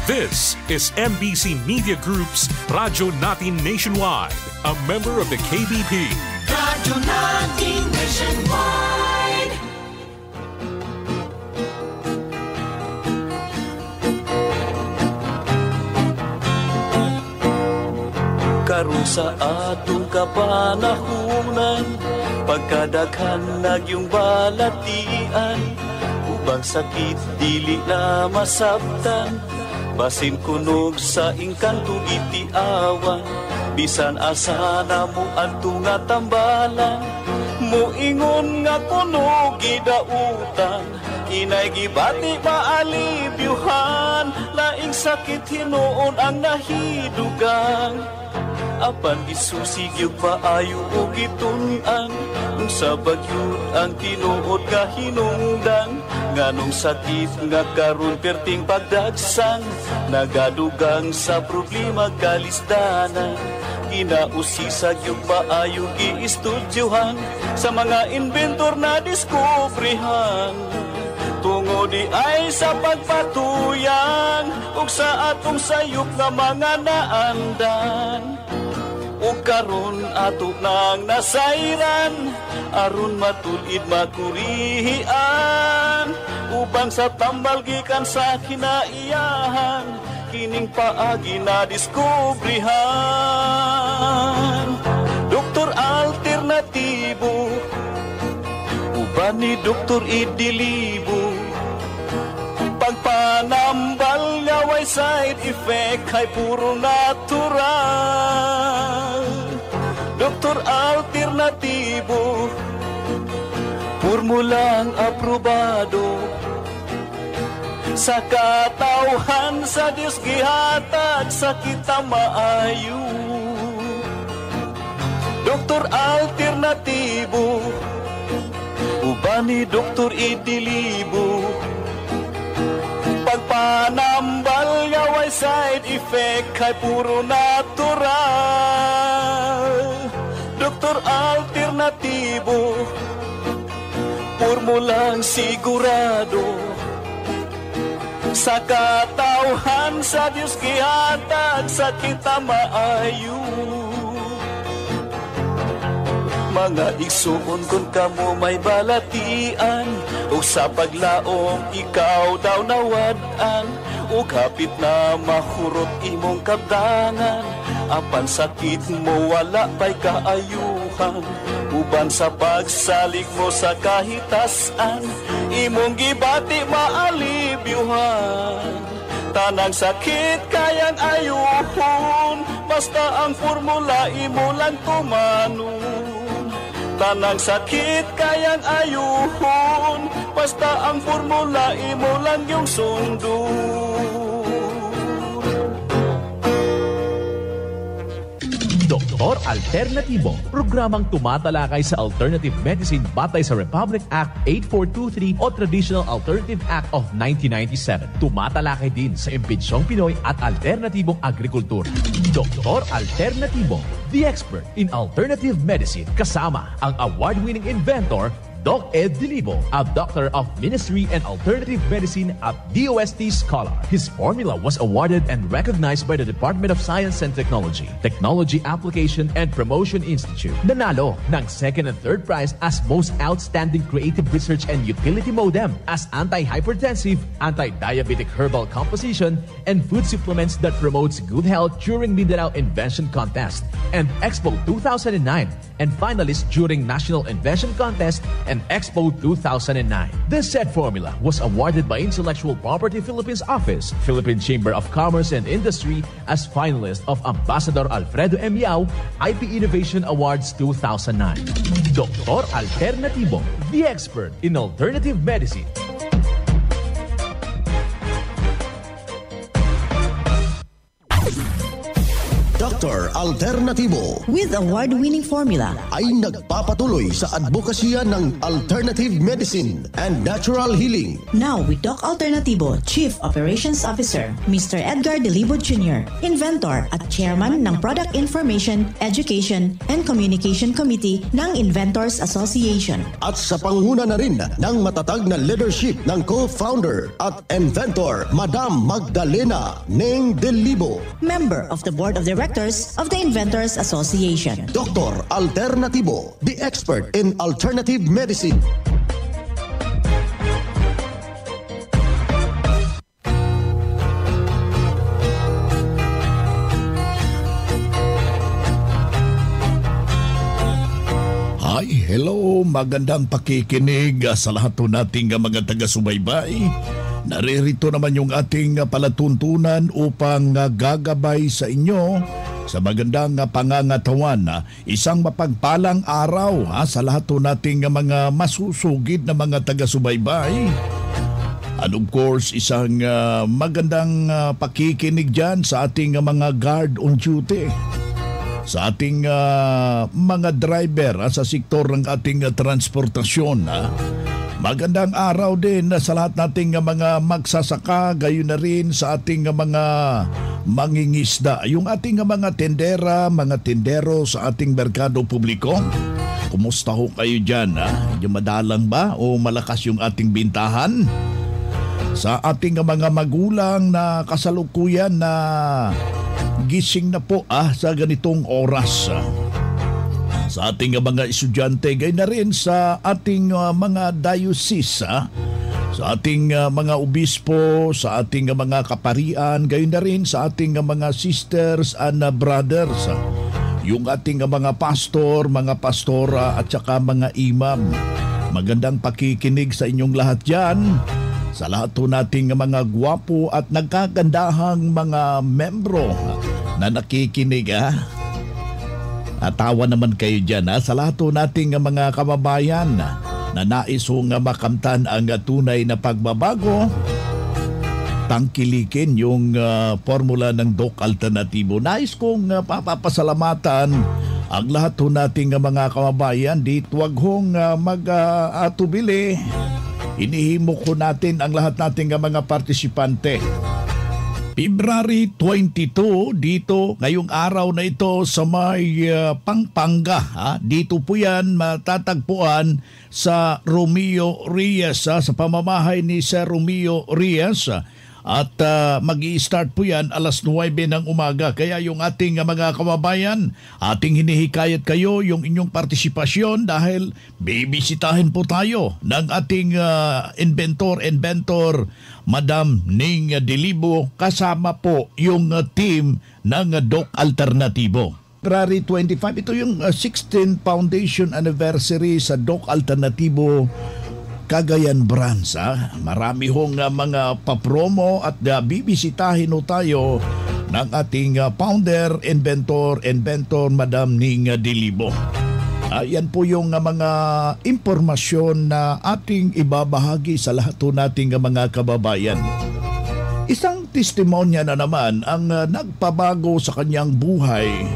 This is MBC Media Group's Radyo Natin Nationwide, a member of the KBP. Radyo Natin Nationwide. Karon sa atong kapanahunan, pagkadaghan nagyong balatian, ubang sakit dili na masabtan, basin kunog sa inkanto itiawan, bisan asa na mo adto nga tambalan, muingon nga kunog gidautan, inay gibati maalibyuhan, laing sakit hinuon ang nahidugang. Apan isusigyog paayo o gitun-an, kung sa bagyod ang tinuod nga hinungdan, nganong sakit nga karon perting pagdagsang, nagadugang sa problema kalisdanan. Ginausisag yung paayo giistudyohan, sa mga inventor na diskubrihan, tungo di ay sa pagpatuyan, ug sa atong sayop nga mga naandan. Ug karon ato nang nasayran, aron matulid makurihian, ubang sa tambal gikan sa kinaiyahan, kining paagi na diskubrihan. Doktor alternatibo, uban ni Doktor Idilibo, pagpanambal nga way side effect ay puro natural. Doktor alternatibo, formulang aprobado, sa katawhan sa Diyos gihatag sa kita maayo. Doktor alternatibo, uban ni Doktor Idilibo, pagpanambal nga way side effect ay puro natural. Doktor alternatibo, formulang sigurado, sa katawhan sa Diyos gihatag sa kita maayo. Mga igsuon kung kamo may balatian, o sa paglaom ikaw daw nawadan, o kapit na mahurot imong kabdangan, apan sakit mo wala pa'y kaayuhan, uban sa pagsalig mo sa kahitasan, imong gibati maalibyuhan. Tanang sakit kayang ayuhon, basta ang formula imo lang tumanon. Tanang sakit kayang ayuhon, basta ang formula imo lang yung sundon. Doktor Alternatibo, programang tumatalakay sa alternative medicine batay sa Republic Act 8423 o Traditional Alternative Act of 1997. Tumatalakay din sa impinsyong Pinoy at alternatibong agrikultura. Doktor Alternatibo, the expert in alternative medicine, kasama ang award-winning inventor Doc Ed Dilibo, a doctor of ministry and alternative medicine at DOST Scholar. His formula was awarded and recognized by the Department of Science and Technology, Technology Application and Promotion Institute. Nanalo ng second and third prize as Most Outstanding Creative Research and Utility Modem, as Anti-Hypertensive, Anti-Diabetic Herbal Composition, and Food Supplements that Promotes Good Health during Mindanao Invention Contest, and Expo 2009, and finalist during National Invention Contest and Expo 2009. This said formula was awarded by Intellectual Property Philippines Office, Philippine Chamber of Commerce and Industry as finalist of Ambassador Alfredo M. Yao IP Innovation Awards 2009. Doktor Alternatibo, the expert in alternative medicine. Dr. Alternativo with award-winning formula ay nagpapatuloy sa advokasya ng alternative medicine and natural healing. Now with Doc Alternativo, Chief Operations Officer, Mr. Edgar Delibod Jr., Inventor at Chairman ng Product Information, Education, and Communication Committee ng Inventors Association. At sa panguna na rin ng matatag na leadership ng co-founder at inventor, Madam Magdalena Neng Delibo, Member of the Board of Directors of the Inventors Association. Dr. Alternativo, the expert in alternative medicine. Hi, hello, magandang pakikinig sa lahat po nating mga taga-subaybay. Naririto naman yung ating palatuntunan upang gagabay sa inyo sa magandang pangangatawan. Isang mapagpalang araw sa lahat po nating mga masusugid na mga taga-subaybay. And of course, isang magandang pakikinig dyan sa ating mga guard on duty, sa ating mga driver sa sektor ng ating transportasyon. Magandang araw din sa lahat nating mga magsasaka, gayon na rin sa ating mga mangingisda, yung ating mga tendera, mga tendero sa ating merkado publiko. Kumusta ho kayo dyan? Yung madalang ba o malakas yung ating bintahan? Sa ating mga magulang na kasalukuyan na gising na po sa ganitong oras. Sa ating mga estudyante, gayon na rin sa ating mga diocese, sa ating mga obispo, sa ating mga kaparian, gayon na rin sa ating mga sisters and brothers, yung ating mga pastor, mga pastora at saka mga imam. Magandang pakikinig sa inyong lahat dyan. Sa lahat po nating mga gwapo at nagkagandahang mga membro na nakikinig. Tawa naman kayo dyan sa lahat po nating mga kababayan na nais nga makamtan ang tunay na pagbabago. Tangkilikin yung formula ng Doc Alternativo. Nais kong papasalamatan ang lahat po nating mga kababayan. Dito wag hong mag-atubili. Inihimok ko natin ang lahat nating mga partisipante. February 22, dito, ngayong araw na ito sa may Pampanga. Dito po yan matatagpuan sa Romeo Reyes, sa pamamahay ni Sir Romeo Reyes. At mag-i-start po yan alas 9 ng umaga. Kaya yung ating mga kababayan, ating hinihikayat kayo yung inyong partisipasyon dahil bibisitahin po tayo ng ating inventor, Madam Ning Delibo, kasama po yung team ng Doc Alternativo. February 25, ito yung 16th Foundation Anniversary sa Doc Alternativo Cagayan Branch. Marami hong mga papromo at bibisitahin ho tayo ng ating founder, inventor, Madam Ning Delibo. Yan po yung mga impormasyon na ating ibabahagi sa lahat po nating mga kababayan. Isang testimonya na naman ang nagpabago sa kanyang buhay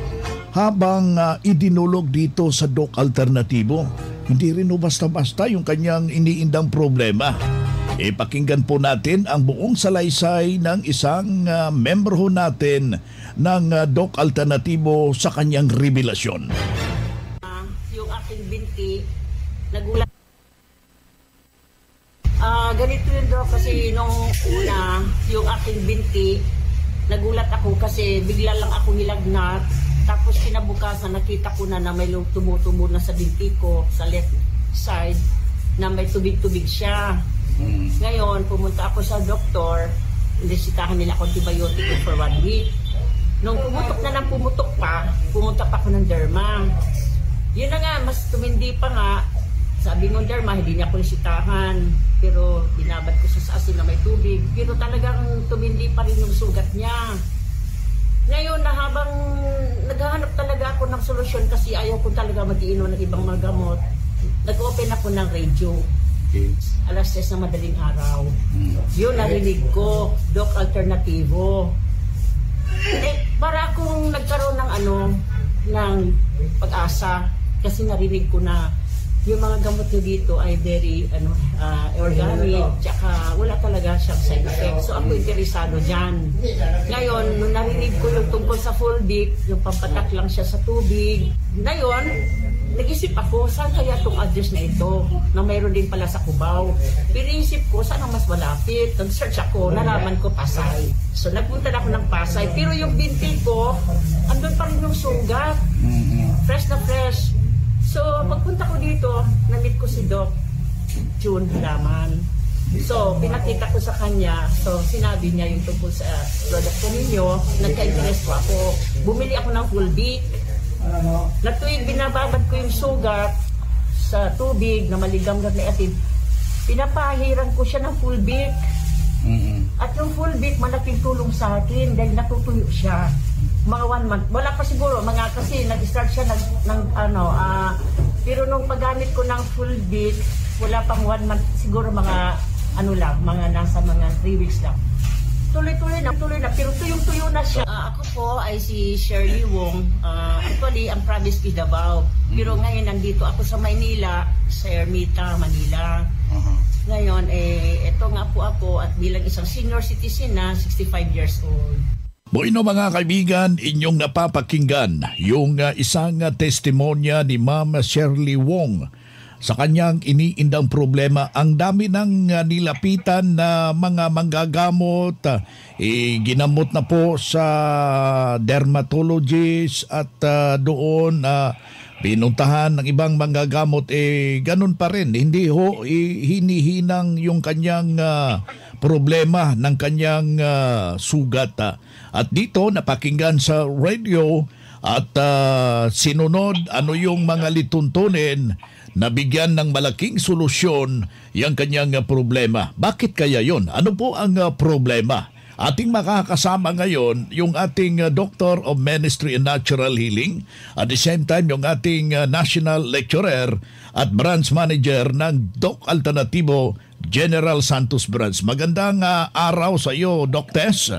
habang idinulog dito sa Doc Alternativo. Hindi rin basta-basta yung kanyang iniindang problema. Pakinggan po natin ang buong salaysay ng isang membro natin ng Doc Alternativo sa kanyang revelasyon. Yung aking binti, nagulat. Ganito yun Doc, kasi nung una, yung aking binti, nagulat ako kasi bigla lang ako nilagnat. Tapos kinabukasan nakita ko na may tumutubo na sa binti ko sa left side na may tubig-tubig siya. Ngayon, pumunta ako sa doktor, inisitahan nila ako antibiotic for 1 week. Nung pumutok pa, pumunta pa ako ng derma. Yun na nga, mas tumindi pa nga. Sabi ng derma, hindi niya ako nisitahan. Pero binabad ko sa asin na may tubig. Pero talagang tumindi pa rin yung sugat niya. Ngayon na habang naghahanap talaga ako ng solusyon kasi ayaw ko talaga mag-iinom ng ibang mga gamot, nag-open ako ng radio. Okay. Alas 6 na madaling araw. Yun, narinig ko, Doc Alternativo. Para akong nagkaroon ng pag-asa kasi narinig ko na yung mga gamot nyo dito ay very organic, tsaka wala talaga siyang side effects. So ako interesado dyan. Ngayon, nung narinig ko yung tungkol sa Fulvic, yung pampatak lang siya sa tubig. Ngayon, nag-isip ako, saan kaya itong address na ito? Na mayroon din pala sa Cubao. Piniisip ko, saan ang mas malapit? Nag-search ako, nalaman ko Pasay. So nagpunta na ako ng Pasay. Pero yung binti ko, andun pa rin yung sugat. Fresh na fresh. So, pagpunta ko dito, na-meet ko si Doc June Hilaman. So, pinakita ko sa kanya. So, sinabi niya yung tungkol sa product ko ninyo. Nagka-interest ko ako. Bumili ako ng Fulvic. Na tuwing binababad ko yung sugat sa tubig na maligamgam na atin, pinapahiran ko siya ng Fulvic. At yung Fulvic, malaking tulong sa akin dahil natutuyo siya. Mga 1 month. Wala pa siguro. Kasi nag-start siya pero nung paggamit ko ng Fulvic, wala pang 1 month. Siguro mga nasa mga 3 weeks lang. Tuloy na. Pero tuyong-tuyo na siya. Ako po ay si Shirley Wong. Actually, ang province is Davao. Pero ngayon nandito ako sa Maynila, sa Ermita, Manila. Ngayon, eto nga po ako at bilang isang senior citizen na 65 years old. Bueno mga kaibigan, inyong napapakinggan yung isang testimonya ni Ma'am Shirley Wong sa kanyang iniindang problema. Ang dami ng nilapitan na mga manggagamot, ginamot na po sa dermatologist at doon pinuntahan ng ibang manggagamot, ganun pa rin. Hindi ho hinihinang yung kanyang problema ng kanyang sugat. At dito napakinggan sa radio at sinunod ano yung mga lituntunin na bigyan ng malaking solusyon yung kanyang problema. Bakit kaya yun? Ano po ang problema? Ating makakasama ngayon yung ating Doctor of Ministry and Natural Healing, at the same time yung ating National Lecturer at Branch Manager ng Doc Alternativo, General Santos Branch. Magandang araw sa iyo, Doc Tess.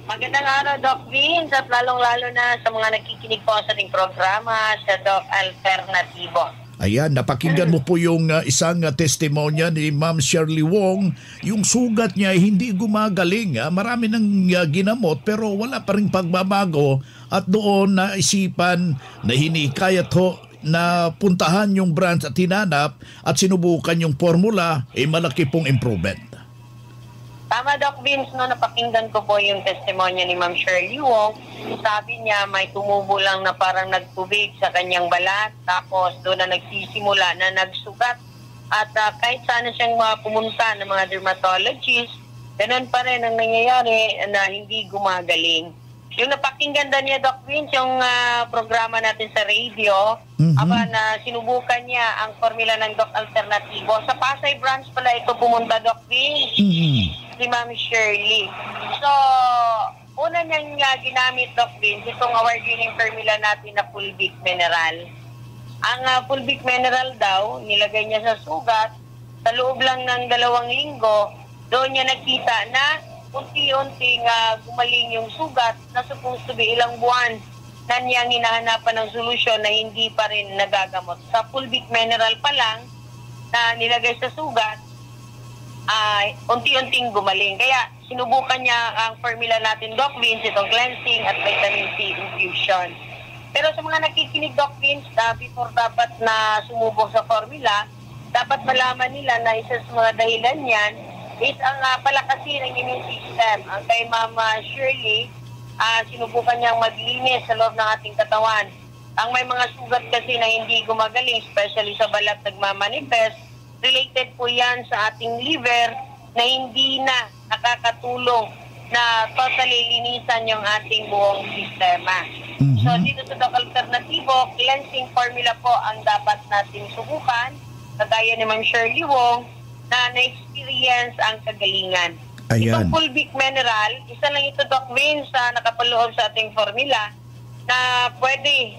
Magandang araw, Doc Vince, at lalong-lalo na sa mga nakikinig po sa ating programa sa Doc Alternativo. Ayan, napakinggan mo po yung isang testimonya ni Ma'am Shirley Wong. Yung sugat niya ay hindi gumagaling. Marami nang ginamot pero wala pa rin pagbabago. At doon naisipan na hinikayat ho na puntahan yung branch at hinanap at sinubukan yung formula, malaki pong improvement. Tama, Doc Vince, no, napakinggan ko po yung testimonya ni Ma'am Shirley Wong. Sabi niya may tumubo lang na parang nagtubig sa kanyang balat, tapos doon na nagsisimula na nagsugat. At kahit sana siyang pumunta ng mga dermatologist, ganun pa rin ang nangyayari na hindi gumagaling. Yung napakinggan din niya, Doc Vince, yung programa natin sa radio, na sinubukan niya ang formula ng Doc Alternativo. Sa Pasay branch pala ito pumunta, Doc Vince. Si Ma'am Shirley. So, una niyang ginamit, Doc Vince, itong award-winning formula natin na Fulvic Mineral. Ang Fulvic Mineral daw, nilagay niya sa sugat, sa loob lang ng 2 linggo, doon niya nakita na unti-unting gumaling yung sugat na supposed to be ilang buwan na niyang hinahanapan ng solusyon na hindi pa rin nagagamot. Sa Fulvic Mineral pa lang na nilagay sa sugat, unti-unting gumaling. Kaya sinubukan niya ang formula natin, Doc Vince, itong cleansing at vitamin C infusion. Pero sa mga nakikinig, Doc Vince, before dapat na sumubok sa formula, dapat malaman nila na isa sa mga dahilan niyan is ang palakasin ng immune system. Ang kay Mama Shirley, sinubukan niyang maglinis sa loob ng ating katawan. Ang may mga sugat kasi na hindi gumagaling, especially sa balat nagmamanifest, related po yan sa ating liver na hindi na nakakatulong na totally linisan yung ating buong sistema. So dito sa Doc Alternativo, cleansing formula po ang dapat natin subukan, kagaya ni Ma'am Shirley Wong, na na-experience ang kagalingan. Ayan. Itong Fulvic Mineral, isa lang ito, Doc Vince, nakapaloob sa ating formula na pwede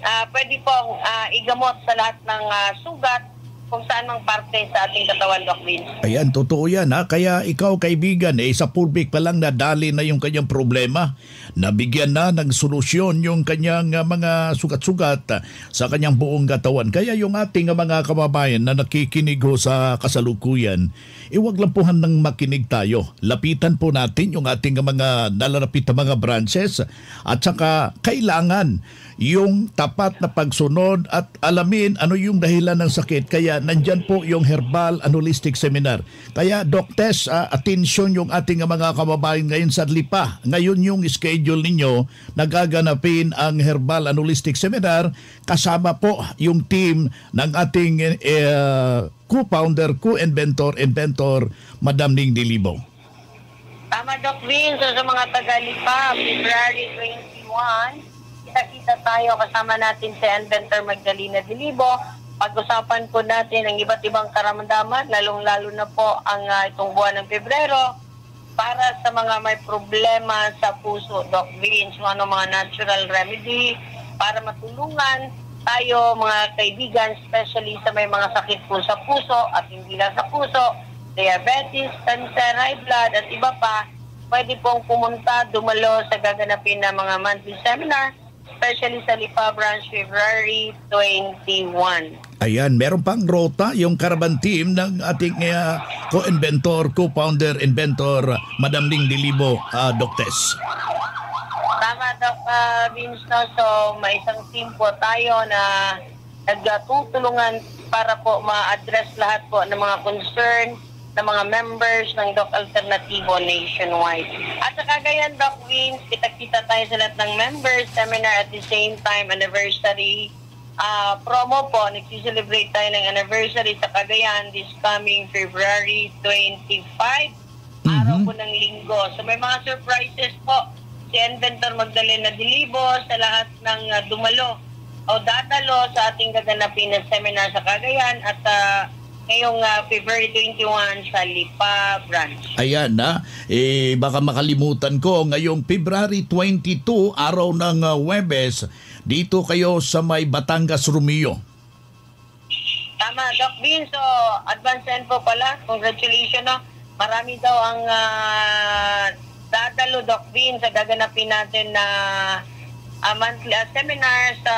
pong igamot sa lahat ng sugat kung saan mang parte sa ating katawan, Doc Vince. Ayan, totoo yan ha. Kaya ikaw kaibigan, sa pulpik pa lang nadali na yung kanyang problema. Nabigyan na ng solusyon yung kanyang mga sugat-sugat sa kanyang buong katawan. Kaya yung ating mga kababayan na nakikinig ho sa kasalukuyan, iwag lang po ng makinig tayo. Lapitan po natin yung ating mga nalalapit na mga branches at saka kailangan yung tapat na pagsunod at alamin ano yung dahilan ng sakit. Kaya nandyan po yung Herbal Holistic Seminar. Kaya Doc Tess, atensyon yung ating mga kababayan ngayon sa Lipa. Ngayon yung schedule ninyo, nagaganapin ang Herbal Holistic Seminar. Kasama po yung team ng ating co-founder, co-inventor, Madam Ning Dilibo. Tama, Doc Vince. So, sa mga taga-Lipa, February 21, kita tayo kasama natin si Inventor Magdalena Dilibo. Pag-usapan po natin ang iba't ibang karamdaman, lalong-lalo na po ang itong buwan ng Pebrero para sa mga may problema sa puso, Doc Vince, ano mga natural remedy para matulungan tayo mga kaibigan, especially sa may mga sakit po sa puso at hindi lang sa puso, diabetes, cancer, high blood at iba pa. Pwede pong pumunta, dumalo sa gaganapin na mga monthly seminar, especially sa Lipa Branch, February 21. Ayan, meron pang rota yung caravan team ng ating co-inventor, co-founder, inventor, Madam Ning Dilibo, Doc Tess. Tama, Doc Vince. No? So, may isang team po tayo na nagtutulungan para po ma-address lahat po ng mga concern ng mga members ng Doc Alternativo nationwide. At sa Cagayan, Doc Vince, kita-kita tayo sa lahat ng members, seminar at the same time, anniversary promo po. Nagsiselebrate tayo ng anniversary sa Cagayan this coming February 25, araw po ng linggo. So may mga surprises po si Inventor Magdalena Dilibo sa lahat ng dumalo o dadalo sa ating gaganapin na seminar sa Cagayan at ngayong February 21 sa Lipa Branch. Ayan na, baka makalimutan ko, ngayong February 22, araw ng Huwebes, dito kayo sa may Batangas, Romeo. Tama, Doc Vin. So, advance info pala. Congratulations. No? Marami daw ang dadalo, Doc Vin, sa gaganapin natin na monthly seminar sa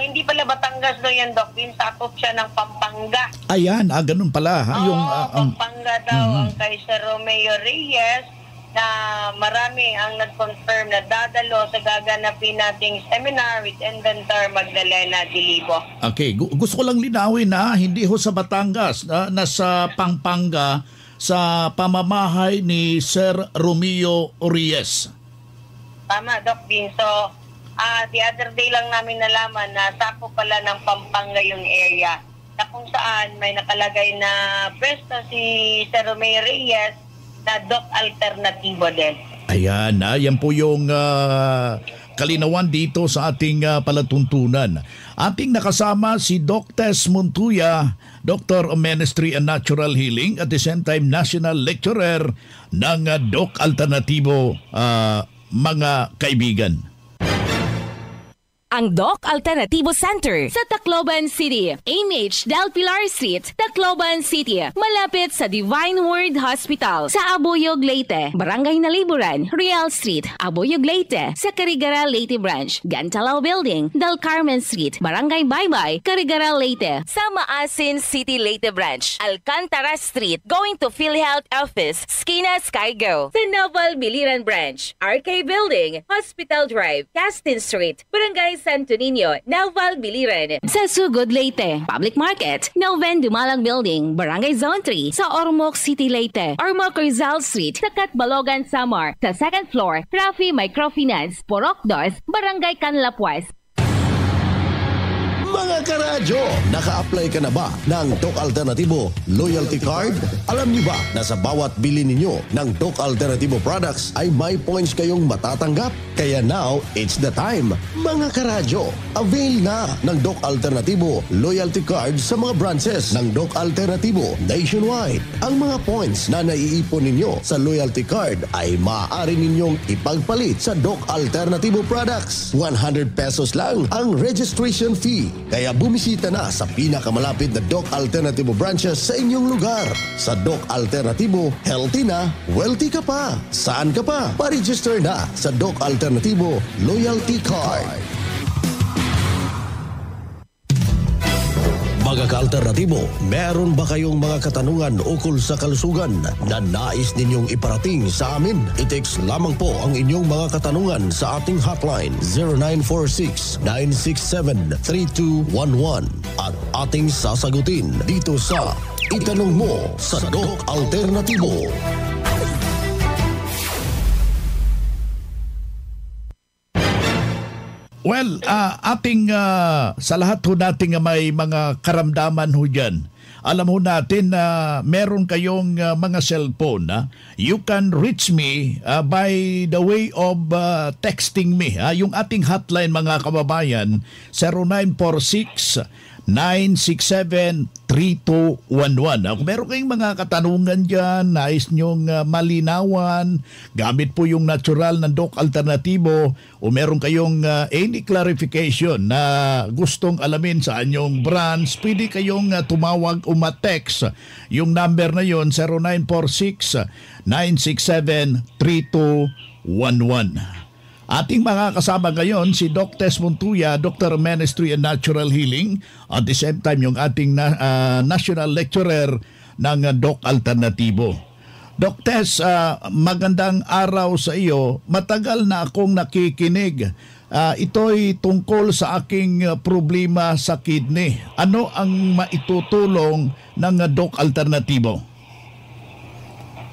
hindi pala Batangas daw yan, Doc Vin. Sakop siya ng Pampanga. Ayan, ganun pala. Ha? Pampanga daw ang kay Sir Romeo Reyes na marami ang nag-confirm na dadalo sa gaganapin nating seminar with Inventor Magdalena Dilibo. Okay, gusto ko lang linawin na hindi ho sa Batangas, nasa Pampanga sa pamamahay ni Sir Romeo Reyes. Tama, Doc Vin. So, the other day lang namin nalaman na sako pala ng Pampanga yung area na kung saan may nakalagay na pwesto si Sir Romeo Reyes na Doc Alternativo din. Ayan, yan po yung kalinawan dito sa ating palatuntunan. Ating nakasama si Doc Tess Montuya, Doctor of Ministry and Natural Healing at the same time National Lecturer ng Doc Alternativo, mga kaibigan. Ang Doc Alternativo Center sa Tacloban City, AMH Del Pilar Street, Tacloban City, malapit sa Divine Word Hospital sa Abuyog, Leyte, Barangay Naliburan, Real Street, Abuyog, Leyte, sa Carigara, Leyte Branch, Gantalao Building, Del Carmen Street, Barangay Baybay, Carigara, Leyte, sa Maasin City, Leyte Branch, Alcantara Street, going to PhilHealth Office, Skina Skygo, sa Naval Biliran Branch, RK Building, Hospital Drive, Castin Street, Barangay Santo Niño, Naval Biliran, sa Sugod, Leyte, Public Market, Noven Dumalang Building, Barangay Zone 3, sa Ormoc City, Leyte, Ormoc Rizal Street, sa Catbalogan, Samar, sa second floor, Rafi Microfinance, Porok 2, Barangay Canlapuas. Mga karadyo, naka-apply ka na ba ng Doc Alternativo Loyalty Card? Alam niyo ba na sa bawat bili ninyo ng Doc Alternativo products ay may points kayong matatanggap? Kaya now, it's the time. Mga karadyo, avail na ng Doc Alternativo Loyalty Card sa mga branches ng Doc Alternativo nationwide. Ang mga points na naiipon ninyo sa Loyalty Card ay maaari ninyong ipagpalit sa Doc Alternativo products. 100 pesos lang ang registration fee. Kaya Kaya bumisita na sa pinakamalapit na Doc Alternativo branches sa inyong lugar. Sa Doc Alternativo, healthy na, wealthy ka pa. Saan ka pa? Pa-register na sa Doc Alternativo Loyalty Card. Mga ka-alternatibo, meron ba kayong mga katanungan ukol sa kalusugan na nais ninyong iparating sa amin? I-text lamang po ang inyong mga katanungan sa ating hotline 0946-967-3211 at ating sasagutin dito sa Itanong Mo sa Doc Alternatibo. Well, ating sa lahat ho nating may mga karamdaman ho dyan. Alam ho natin na meron kayong mga cellphone. You can reach me by the way of texting me. Yung ating hotline mga kababayan, 0946-967-3211. Kung meron kayong mga katanungan dyan, nais nyong malinawan, gamit po yung natural na Doc Alternativo, o meron kayong any clarification na gustong alamin sa anyong branch, pwede kayong tumawag o ma-text. Yung number na yon 0946-967-3211. Ating mga kasama ngayon si Doc Tess Montuya, Doctor of Ministry and Natural Healing, at the same time yung ating National Lecturer ng Doc Alternativo. Doc Tess, magandang araw sa iyo. Matagal na akong nakikinig. Ito'y tungkol sa aking problema sa kidney. Ano ang maitutulong ng Doc Alternativo?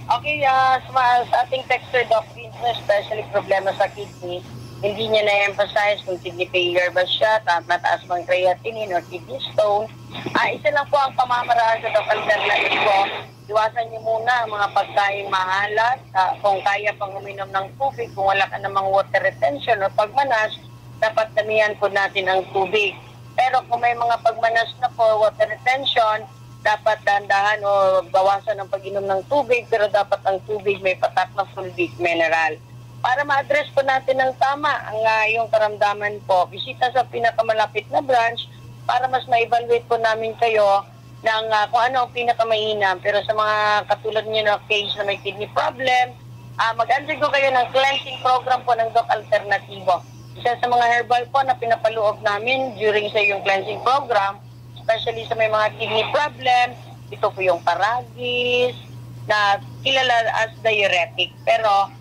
Okay, sa ating texter, Doc Vince, especially problema sa kidney, hindi niya na-emphasize kung kidney failure ba siya, mataas bang creatinine or kidney stone. Isa lang po ang pamamaraan sa Doc Alternativo. Iwasan niyo muna ang mga pagkain mahalat. Kung kaya pang uminom ng tubig, kung wala ka namang water retention o pagmanas, dapat damihan po natin ang tubig. Pero kung may mga pagmanas na po, water retention, dapat dahan-dahan o bawasan ang pag-inom ng tubig, pero dapat ang tubig may patak na fulvic mineral. Para ma-address po natin ng tama ang yung karamdaman po, bisita sa pinakamalapit na branch para mas ma-evaluate po namin kayo ng kung ano ang pinakamainam. Pero sa mga katulad niyo na case na may kidney problem, mag-undergo kayo ng cleansing program po ng Doc Alternativo. Isa sa mga herbal po na pinapaloob namin during sa yung cleansing program, especially sa may mga kidney problem, ito po yung paragis, na kilala as diuretic. Pero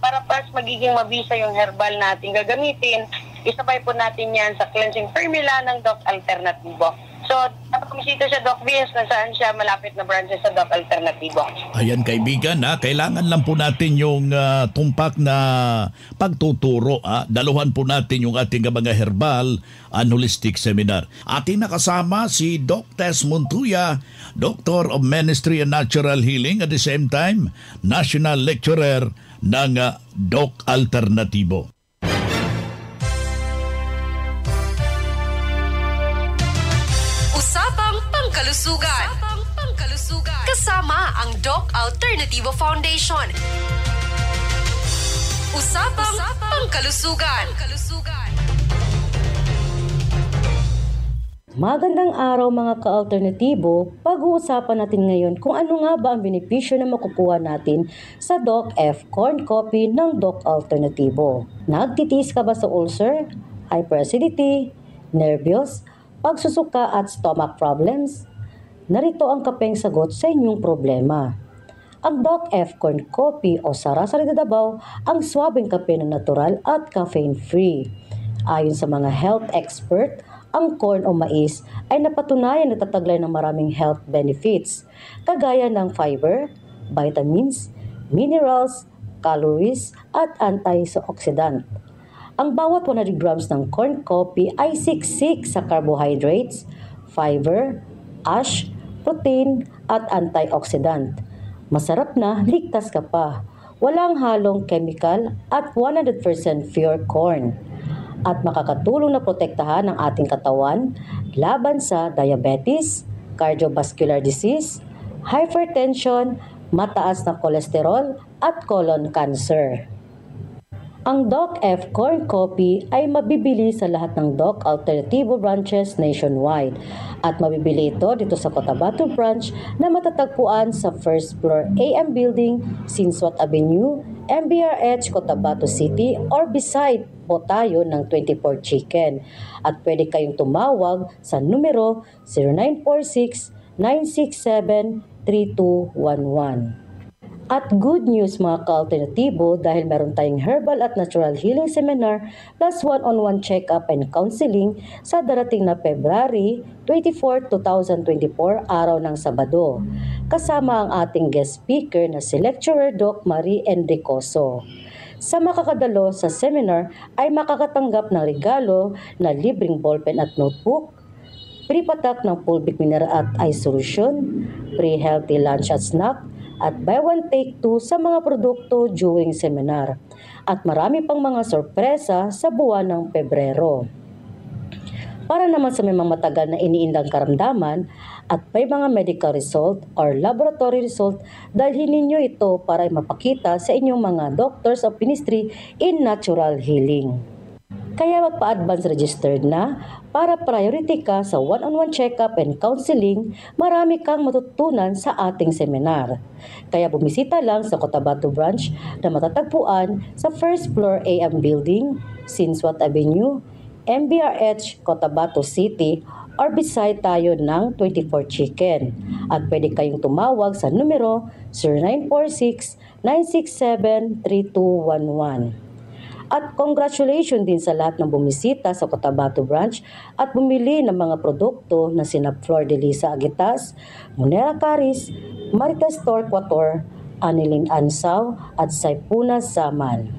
para pas magiging mabisa yung herbal natin gagamitin, isabay po natin yan sa cleansing formula ng Doc Alternativo. So, dapat kumisita siya, Doc Vince, na saan siya malapit na branches sa Doc Alternativo. Ayan kaibigan, kailangan lang po natin yung tumpak na pagtuturo. Daluhan po natin yung ating mga herbal and holistic seminar. Ating nakasama si Doc Tess Montuya, Doctor of Ministry and Natural Healing, at the same time, National Lecturer ng Doc Alternativo. Pangkalusugan. Kasama ang Doc Alternativo Foundation. Usapang Pangkalusugan. Magandang araw mga ka-alternatibo. Pag-uusapan natin ngayon kung ano nga ba ang benepisyo na makukuha natin sa Doc F Corn Coffee ng Doc Alternativo. Nagtitiis ka ba sa ulcer, hyperacidity, nervyos, pagsusuka at stomach problems? Narito ang kapeng sagot sa inyong problema. Ang Doc F Corn Coffee o Sari-Sari de Davao ang swabing kape na natural at caffeine-free. Ayon sa mga health expert, ang corn o mais ay napatunayan na tataglay ng maraming health benefits, kagaya ng fiber, vitamins, minerals, calories, at antioxidant. Ang bawat 100 grams ng corn coffee ay siksik sa carbohydrates, fiber, ash, protein, at antioxidant. Masarap na, ligtas ka pa. Walang halong chemical at 100% pure corn. At makakatulong na protektahan ang ating katawan laban sa diabetes, cardiovascular disease, hypertension, mataas na kolesterol at colon cancer. Ang Doc F Corn Coffee ay mabibili sa lahat ng Doc Alternativo branches nationwide at mabibili ito dito sa Cotabato branch na matatagpuan sa first floor AM Building, Sinswat Avenue, MBRH, Cotabato City or beside po tayo ng 24 Chicken. At pwede kayong tumawag sa numero 0946-967-3211. At good news mga ka-alternatibo dahil meron tayong herbal at natural healing seminar plus one-on-one check-up and counseling sa darating na February 24, 2024, araw ng Sabado. Kasama ang ating guest speaker na si Lecturer Doc Marie Enricoso. Sa makakadalo sa seminar ay makakatanggap ng regalo na libreng ballpen at notebook, free patak ng Pulbic Mineral at Eye Solution, free healthy lunch at snack, at buy one take two sa mga produkto during seminar. At marami pang mga sorpresa sa buwan ng Pebrero. Para naman sa may mga matagal na iniindang karamdaman at may mga medical result or laboratory result, dalhin ninyo ito para mapakita sa inyong mga doctors of ministry in natural healing. Kaya magpa-advance registered na para priority ka sa one-on-one check-up and counseling, marami kang matutunan sa ating seminar. Kaya bumisita lang sa Cotabato branch na matatagpuan sa first floor AM Building, Sinswat Avenue, MBRH, Cotabato City or beside tayo ng 24 Chicken. At pwede kayong tumawag sa numero 0946-967-3211. At congratulations din sa lahat ng bumisita sa Cotabato branch at bumili ng mga produkto na sina Flor de Lisa Agitas, Monera Caris, Marites Torquator, Anilin Ansaw at Saipuna Saman.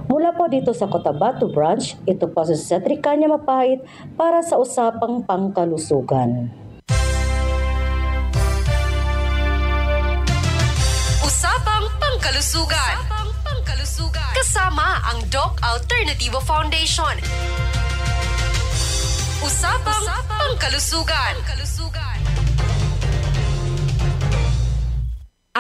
Mula po dito sa Cotabato branch, ito po sa Setricania Mapahit para sa usapang pangkalusugan. Usapang pangkalusugan. Kasama ang Doc Alternativo Foundation. Usapang pangkalusugan.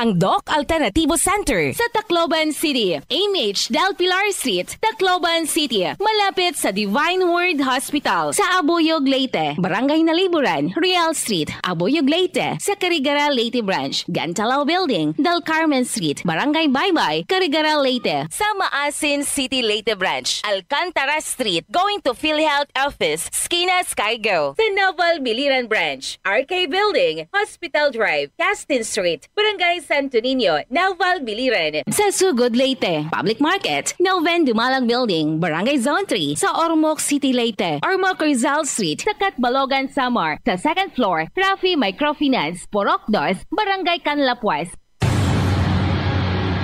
Ang Doc Alternativo Center sa Tacloban City, AMH Del Pilar Street, Tacloban City, malapit sa Divine Word Hospital sa Abuyog, Leyte, Barangay Naliburan, Real Street, Abuyog, Leyte, sa Carigara, Leyte Branch, Gantalao Building, Del Carmen Street, Barangay Baybay, Carigara, Leyte, sa Maasin City, Leyte Branch, Alcantara Street, going to PhilHealth Office, Skina Skygo, sa Naval Biliran Branch, RK Building, Hospital Drive, Castin Street, Barangay Santo Niño, Naval Biliran, sa Sugod, Leyte, Public Market, Noven Dumalang Building, Barangay Zone 3, sa Ormoc City, Leyte, Ormoc Rizal Street, sa Catbalogan, Samar, sa second floor, Rafi Microfinance, Porok 2, Barangay Canlapuas.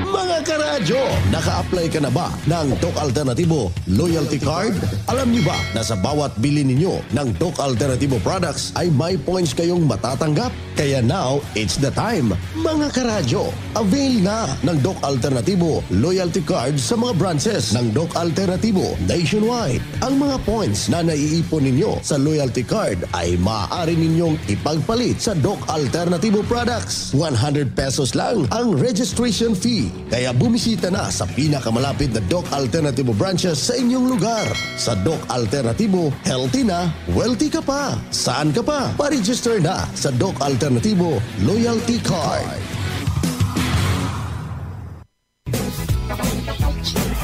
Mga karadyo, naka-apply ka na ba ng Doc Alternativo Loyalty Card? Alam niyo ba na sa bawat bili ninyo ng Doc Alternativo products ay may points kayong matatanggap? Kaya now, it's the time. Mga karadyo, avail na ng Doc Alternativo Loyalty Card sa mga branches ng Doc Alternativo nationwide. Ang mga points na naiipon ninyo sa Loyalty Card ay maaari ninyong ipagpalit sa Doc Alternativo products. 100 pesos lang ang registration fee. Kaya bumisita na sa pinakamalapit na Doc Alternativo branches sa inyong lugar. Sa Doc Alternativo, healthy na, wealthy ka pa. Saan ka pa? Pa-register na sa Doc Alternativo Loyalty Card.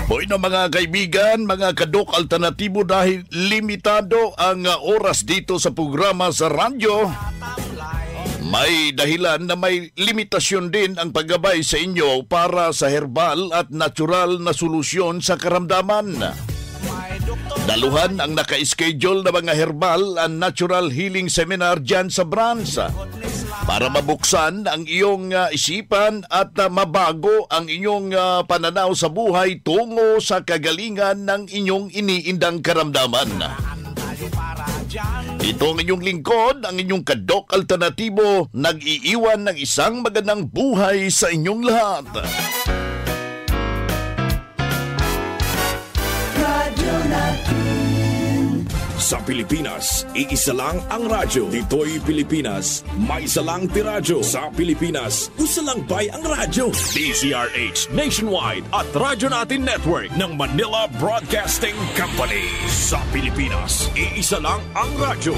Hoy na mga kaibigan, mga ka-Doc Alternativo, dahil limitado ang oras dito sa programa sa radyo, may dahilan na may limitasyon din ang paggabay sa inyo para sa herbal at natural na solusyon sa karamdaman. Daluhan ang naka-schedule na mga herbal and natural healing seminar dyan sa branch para mabuksan ang iyong isipan at mabago ang inyong pananaw sa buhay tungo sa kagalingan ng inyong iniindang karamdaman. Ito ang inyong lingkod, ang inyong ka-Doc Alternativo, nag-iiwan ng isang magandang buhay sa inyong lahat. Radyo natin Sa Pilipinas, iisa lang ang radyo. Dito'y Pilipinas, may isa lang tiradyo. Sa Pilipinas, usa lang bay ang radyo. DZRH Nationwide at Radyo Natin Network ng Manila Broadcasting Company. Sa Pilipinas, iisa lang ang radyo.